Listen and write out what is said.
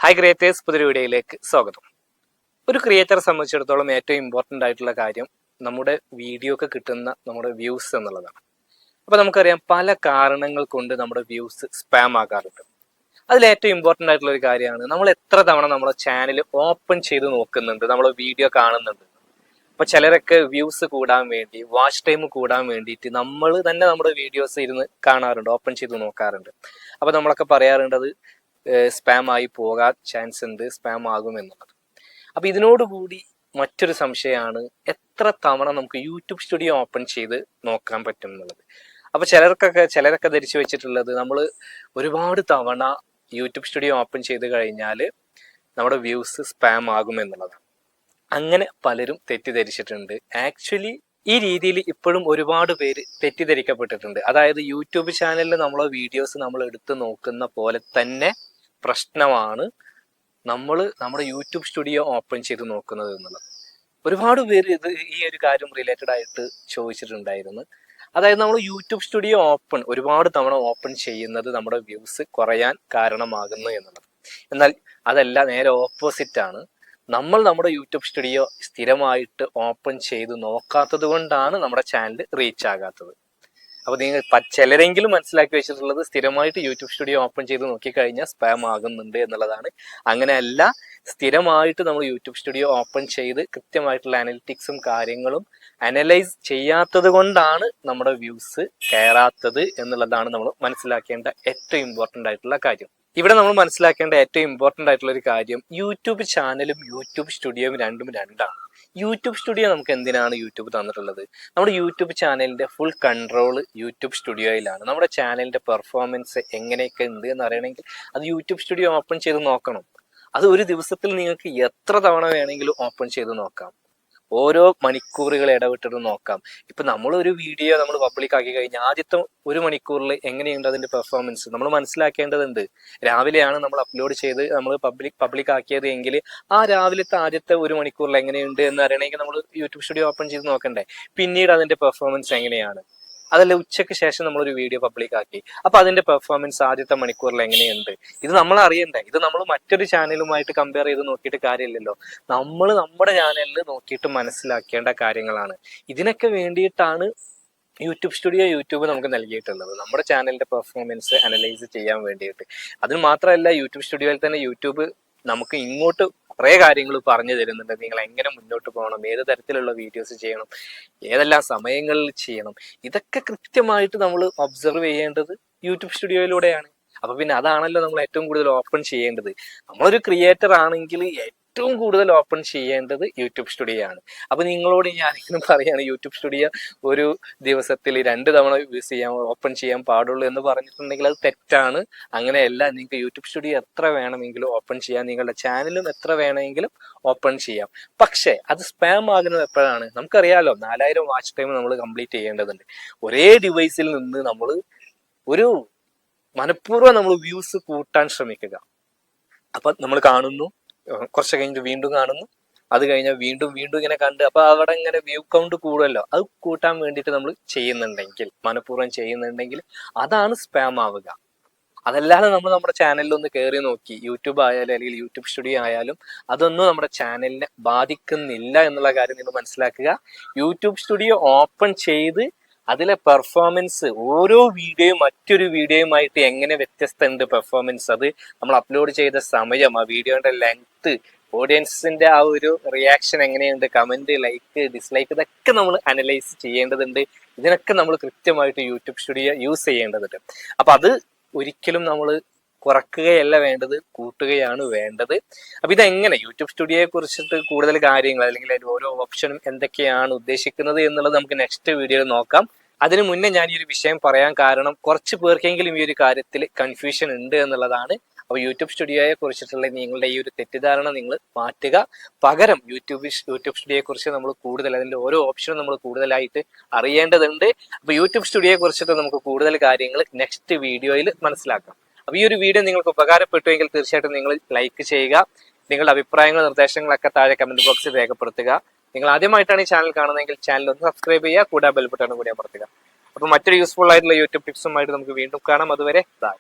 Hi creators, പുതിയൊരു വീഡിയോയിലേക്ക് സ്വാഗതം. ഒരു ക്രിയേറ്ററെ സംബന്ധിച്ചിടത്തോളം ഏറ്റവും ഇമ്പോർട്ടൻ്റ് ആയിട്ടുള്ള കാര്യം നമ്മുടെ വീഡിയോക്ക് കിട്ടുന്ന നമ്മുടെ വ്യൂസ് എന്നുള്ളതാണ്. അപ്പോൾ നമുക്കറിയാം പല കാരണങ്ങൾ കൊണ്ട് നമ്മുടെ വ്യൂസ് സ്പാം ആകാറുണ്ട്. അതിൽ ഏറ്റവും ഇമ്പോർട്ടൻ്റ് ആയിട്ടുള്ള ഒരു കാര്യമാണ് നമ്മൾ എത്ര തവണ നമ്മുടെ ചാനൽ ഓപ്പൺ ചെയ്ത് നോക്കുന്നുണ്ട്, നമ്മൾ വീഡിയോ കാണുന്നുണ്ട്. അപ്പോൾ ചിലരൊക്കെ വ്യൂസ് കൂടാൻ വേണ്ടി, വാച്ച് ടൈം കൂടാൻ വേണ്ടിയിട്ട് നമ്മൾ തന്നെ നമ്മുടെ വീഡിയോസ് ഇരുന്ന് കാണാറുണ്ട്, ഓപ്പൺ ചെയ്ത് നോക്കാറുണ്ട്. അപ്പോൾ നമ്മളൊക്കെ പറയാറുണ്ടത് സ്പാം ആയി പോകാൻ ചാൻസ് ഉണ്ട്, സ്പാം ആകും എന്നുള്ളത്. അപ്പൊ ഇതിനോടുകൂടി മറ്റൊരു സംശയമാണ് എത്ര തവണ നമുക്ക് യൂട്യൂബ് സ്റ്റുഡിയോ ഓപ്പൺ ചെയ്ത് നോക്കാൻ പറ്റും എന്നുള്ളത്. അപ്പൊ ചിലരൊക്കെ ധരിച്ചു വെച്ചിട്ടുള്ളത് നമ്മൾ ഒരുപാട് തവണ യൂട്യൂബ് സ്റ്റുഡിയോ ഓപ്പൺ ചെയ്ത് കഴിഞ്ഞാൽ നമ്മുടെ വ്യൂസ് സ്പാം ആകും എന്നുള്ളതാണ്. അങ്ങനെ പലരും തെറ്റിദ്ധരിച്ചിട്ടുണ്ട്. ആക്ച്വലി ഈ രീതിയിൽ ഇപ്പോഴും ഒരുപാട് പേര് തെറ്റിദ്ധരിക്കപ്പെട്ടിട്ടുണ്ട്. അതായത് യൂട്യൂബ് ചാനലിൽ നമ്മളെ വീഡിയോസ് നമ്മൾ എടുത്ത് നോക്കുന്ന പോലെ തന്നെ പ്രശ്നമാണ് നമ്മൾ നമ്മുടെ യൂട്യൂബ് സ്റ്റുഡിയോ ഓപ്പൺ ചെയ്ത് നോക്കുന്നത് എന്നുള്ളത്. ഒരുപാട് പേര് ഈ ഒരു കാര്യം റിലേറ്റഡ് ആയിട്ട് ചോദിച്ചിട്ടുണ്ടായിരുന്നു. അതായത് നമ്മൾ യൂട്യൂബ് സ്റ്റുഡിയോ ഒരുപാട് തവണ ഓപ്പൺ ചെയ്യുന്നത് നമ്മുടെ വ്യൂസ് കുറയാൻ കാരണമാകുന്നു എന്നുള്ളത്. എന്നാൽ അതല്ല, നേരെ ഓപ്പോസിറ്റ് ആണ്. നമ്മൾ നമ്മുടെ യൂട്യൂബ് സ്റ്റുഡിയോ സ്ഥിരമായിട്ട് ഓപ്പൺ ചെയ്ത് നോക്കാത്തത് കൊണ്ടാണ് നമ്മുടെ ചാനൽ റീച്ച് ആകാത്തത്. അപ്പോൾ നിങ്ങൾ ചിലരെങ്കിലും മനസ്സിലാക്കി വെച്ചിട്ടുള്ളത് സ്ഥിരമായിട്ട് യൂട്യൂബ് സ്റ്റുഡിയോ ഓപ്പൺ ചെയ്ത് നോക്കിക്കഴിഞ്ഞാൽ സ്പാം ആകുന്നുണ്ട് എന്നുള്ളതാണ്. അങ്ങനെയല്ല, സ്ഥിരമായിട്ട് നമ്മൾ യൂട്യൂബ് സ്റ്റുഡിയോ ഓപ്പൺ ചെയ്ത് കൃത്യമായിട്ടുള്ള അനലിറ്റിക്സും കാര്യങ്ങളും അനലൈസ് ചെയ്യാത്തത് കൊണ്ടാണ് നമ്മുടെ വ്യൂസ് കയറാത്തത് എന്നുള്ളതാണ് നമ്മൾ മനസ്സിലാക്കേണ്ട ഏറ്റവും ഇമ്പോർട്ടൻ്റ് ആയിട്ടുള്ള കാര്യം. ഇവിടെ നമ്മൾ മനസ്സിലാക്കേണ്ട ഏറ്റവും ഇമ്പോർട്ടൻ്റ് ആയിട്ടുള്ള ഒരു കാര്യം, യൂട്യൂബ് ചാനലും യൂട്യൂബ് സ്റ്റുഡിയോയും രണ്ടും രണ്ടാണ്. യൂട്യൂബ് സ്റ്റുഡിയോ നമുക്ക് എന്തിനാണ് യൂട്യൂബ് തന്നിട്ടുള്ളത്? നമ്മുടെ യൂട്യൂബ് ചാനലിന്റെ ഫുൾ കൺട്രോൾ യൂട്യൂബ് സ്റ്റുഡിയോയിലാണ്. നമ്മുടെ ചാനലിന്റെ പെർഫോമൻസ് എങ്ങനെയൊക്കെ ഉണ്ട് എന്ന് അറിയണമെങ്കിൽ അത് യൂട്യൂബ് സ്റ്റുഡിയോ ഓപ്പൺ ചെയ്ത് നോക്കണം. അത് ഒരു ദിവസത്തിൽ നിങ്ങൾക്ക് എത്ര തവണ വേണമെങ്കിലും ഓപ്പൺ ചെയ്ത് നോക്കാം. ഓരോ മണിക്കൂറുകൾ ഇടവിട്ടിട്ട് നോക്കാം. ഇപ്പൊ നമ്മളൊരു വീഡിയോ നമ്മൾ പബ്ലിക് ആക്കി കഴിഞ്ഞാൽ ആദ്യത്തെ ഒരു മണിക്കൂറിൽ എങ്ങനെയുണ്ട് അതിന്റെ പെർഫോമൻസ് നമ്മൾ മനസ്സിലാക്കേണ്ടതുണ്ട്. രാവിലെയാണ് നമ്മൾ അപ്ലോഡ് ചെയ്ത് നമ്മൾ പബ്ലിക് ആക്കിയത് എങ്കിൽ ആ രാവിലത്തെ ആദ്യത്തെ ഒരു മണിക്കൂറിൽ എങ്ങനെയുണ്ട് എന്ന് അറിയണമെങ്കിൽ നമ്മൾ യൂട്യൂബ് സ്റ്റുഡിയോ ഓപ്പൺ ചെയ്ത് നോക്കണ്ടേ. പിന്നീട് അതിന്റെ പെർഫോമൻസ് എങ്ങനെയാണ്, അതല്ല ഉച്ചയ്ക്ക് ശേഷം നമ്മളൊരു വീഡിയോ പബ്ലിക് ആക്കി, അപ്പൊ അതിന്റെ പെർഫോമൻസ് ആദ്യത്തെ മണിക്കൂറിൽ എങ്ങനെയുണ്ട്, ഇത് നമ്മൾ അറിയണ്ടേ. ഇത് നമ്മൾ മറ്റൊരു ചാനലുമായിട്ട് കമ്പയർ ചെയ്ത് നോക്കിയിട്ട് കാര്യമില്ലല്ലോ. നമ്മൾ നമ്മുടെ ചാനലിൽ നോക്കിയിട്ട് മനസ്സിലാക്കേണ്ട കാര്യങ്ങളാണ്. ഇതിനൊക്കെ വേണ്ടിയിട്ടാണ് യൂട്യൂബ് സ്റ്റുഡിയോ യൂട്യൂബ് നമുക്ക് നൽകിയിട്ടുള്ളത്, നമ്മുടെ ചാനലിന്റെ പെർഫോമൻസ് അനലൈസ് ചെയ്യാൻ വേണ്ടിയിട്ട്. അതിന് മാത്രമല്ല, യൂട്യൂബ് സ്റ്റുഡിയോയിൽ തന്നെ യൂട്യൂബ് നമുക്ക് ഇങ്ങോട്ട് കുറേ കാര്യങ്ങൾ പറഞ്ഞു തരുന്നുണ്ട്. നിങ്ങൾ എങ്ങനെ മുന്നോട്ട് പോകണം, ഏത് തരത്തിലുള്ള വീഡിയോസ് ചെയ്യണം, ഏതെല്ലാം സമയങ്ങളിൽ ചെയ്യണം, ഇതൊക്കെ കൃത്യമായിട്ട് നമ്മൾ ഒബ്സർവ് ചെയ്യേണ്ടത് യൂട്യൂബ് സ്റ്റുഡിയോയിലൂടെയാണ്. അപ്പൊ പിന്നെ അതാണല്ലോ നമ്മൾ ഏറ്റവും കൂടുതൽ ഓപ്പൺ ചെയ്യേണ്ടത്. നമ്മളൊരു ക്രിയേറ്റർ ആണെങ്കിൽ ഏറ്റവും കൂടുതൽ ഓപ്പൺ ചെയ്യേണ്ടത് യൂട്യൂബ് സ്റ്റുഡിയോ ആണ്. അപ്പൊ നിങ്ങളോട് ഞാനിങ്ങനെ പറയാണ്, യൂട്യൂബ് സ്റ്റുഡിയോ ഒരു ദിവസത്തിൽ 2 തവണ ഓപ്പൺ ചെയ്യാൻ പാടുള്ളൂ എന്ന് പറഞ്ഞിട്ടുണ്ടെങ്കിൽ അത് തെറ്റാണ്. അങ്ങനെയല്ല, നിങ്ങൾക്ക് യൂട്യൂബ് സ്റ്റുഡിയോ എത്ര വേണമെങ്കിലും ഓപ്പൺ ചെയ്യാം, നിങ്ങളുടെ ചാനലും എത്ര വേണമെങ്കിലും ഓപ്പൺ ചെയ്യാം. പക്ഷെ അത് സ്പാം ആകുന്നത് എപ്പോഴാണ്? നമുക്കറിയാലോ, 4000 വാച്ച് ടൈം നമ്മൾ കംപ്ലീറ്റ് ചെയ്യേണ്ടതുണ്ട്. ഒരേ ഡിവൈസിൽ നിന്ന് നമ്മൾ ഒരു മനഃപൂർവ്വം നമ്മൾ വ്യൂസ് കൂട്ടാൻ ശ്രമിക്കുക. അപ്പൊ നമ്മൾ കാണുന്നു, കുറച്ച് കഴിഞ്ഞിട്ട് വീണ്ടും കാണുന്നു, അത് കഴിഞ്ഞാൽ വീണ്ടും ഇങ്ങനെ കണ്ട്, അപ്പൊ അവിടെ ഇങ്ങനെ വ്യൂ കൗണ്ട് കൂടുമല്ലോ. അത് കൂട്ടാൻ വേണ്ടിയിട്ട് നമ്മൾ ചെയ്യുന്നുണ്ടെങ്കിൽ, മനഃപൂർവ്വം ചെയ്യുന്നുണ്ടെങ്കിൽ അതാണ് സ്പാം ആവുക. അതല്ലാതെ നമ്മൾ നമ്മുടെ ചാനലിൽ ഒന്ന് കയറി നോക്കി, യൂട്യൂബ് ആയാലും അല്ലെങ്കിൽ യൂട്യൂബ് സ്റ്റുഡിയോ ആയാലും അതൊന്നും നമ്മുടെ ചാനലിനെ ബാധിക്കുന്നില്ല എന്നുള്ള കാര്യം നിങ്ങൾ മനസ്സിലാക്കുക. യൂട്യൂബ് സ്റ്റുഡിയോ ഓപ്പൺ ചെയ്ത് അതിലെ പെർഫോമൻസ്, ഓരോ വീഡിയോയും മറ്റൊരു വീഡിയോയുമായിട്ട് എങ്ങനെ വ്യത്യസ്തമുണ്ട് പെർഫോമൻസ്, അത് നമ്മൾ അപ്ലോഡ് ചെയ്ത സമയം, ആ വീഡിയോയുടെ ലെങ്ത്, ഓഡിയൻസിന്റെ ആ ഒരു റിയാക്ഷൻ എങ്ങനെയുണ്ട്, കമന്റ്, ലൈക്ക്, ഡിസ്ലൈക്ക്, ഇതൊക്കെ നമ്മൾ അനലൈസ് ചെയ്യേണ്ടതുണ്ട്. ഇതിനൊക്കെ നമ്മൾ കൃത്യമായിട്ട് യൂട്യൂബ് സ്റ്റുഡിയോ യൂസ് ചെയ്യേണ്ടതുണ്ട്. അപ്പൊ അത് ഒരിക്കലും നമ്മൾ കുറക്കുകയല്ല വേണ്ടത്, കൂട്ടുകയാണ് വേണ്ടത്. അപ്പൊ ഇതെങ്ങനെ യൂട്യൂബ് സ്റ്റുഡിയോയെ കുറിച്ചിട്ട് കൂടുതൽ കാര്യങ്ങൾ അല്ലെങ്കിൽ അതിന്റെ ഓരോ ഓപ്ഷനും എന്തൊക്കെയാണ് ഉദ്ദേശിക്കുന്നത് എന്നുള്ളത് നമുക്ക് നെക്സ്റ്റ് വീഡിയോയിൽ നോക്കാം. അതിനു മുന്നേ ഞാൻ ഈ ഒരു വിഷയം പറയാൻ കാരണം, കുറച്ച് പേർക്കെങ്കിലും ഈ ഒരു കാര്യത്തിൽ കൺഫ്യൂഷൻ ഉണ്ട് എന്നുള്ളതാണ്. അപ്പൊ യൂട്യൂബ് സ്റ്റുഡിയോയെ കുറിച്ചിട്ടുള്ള നിങ്ങളുടെ ഈ ഒരു തെറ്റിദ്ധാരണ നിങ്ങൾ മാറ്റുക. പകരം യൂട്യൂബ് സ്റ്റുഡിയോയെ കുറിച്ച് നമ്മൾ കൂടുതൽ, അതിന്റെ ഓരോ ഓപ്ഷനും നമ്മൾ കൂടുതലായിട്ട് അറിയേണ്ടതുണ്ട്. അപ്പൊ യൂട്യൂബ് സ്റ്റുഡിയോയെ കുറിച്ചിട്ട് നമുക്ക് കൂടുതൽ കാര്യങ്ങൾ നെക്സ്റ്റ് വീഡിയോയിൽ മനസ്സിലാക്കാം. അപ്പൊ ഈ ഒരു വീഡിയോ നിങ്ങൾക്ക് ഉപകാരപ്പെട്ടുവെങ്കിൽ തീർച്ചയായിട്ടും നിങ്ങൾ ലൈക്ക് ചെയ്യുക. നിങ്ങളുടെ അഭിപ്രായങ്ങളും നിർദ്ദേശങ്ങളൊക്കെ താഴെ കമന്റ് ബോക്സിൽ രേഖപ്പെടുത്തുക. നിങ്ങൾ ആദ്യമായിട്ടാണ് ഈ ചാനൽ കാണുന്നതെങ്കിൽ ചാനൽ ഒന്ന് സബ്സ്ക്രൈബ് ചെയ്യുക, കൂടെ ബെൽ ബട്ടൺ കൂടി അമർത്തുക. അപ്പൊ മറ്റൊരു യൂസ്ഫുൾ ആയിട്ടുള്ള യൂട്യൂബ് ടിപ്സുമായിട്ട് നമുക്ക് വീണ്ടും കാണാം. അതുവരെ ബൈ.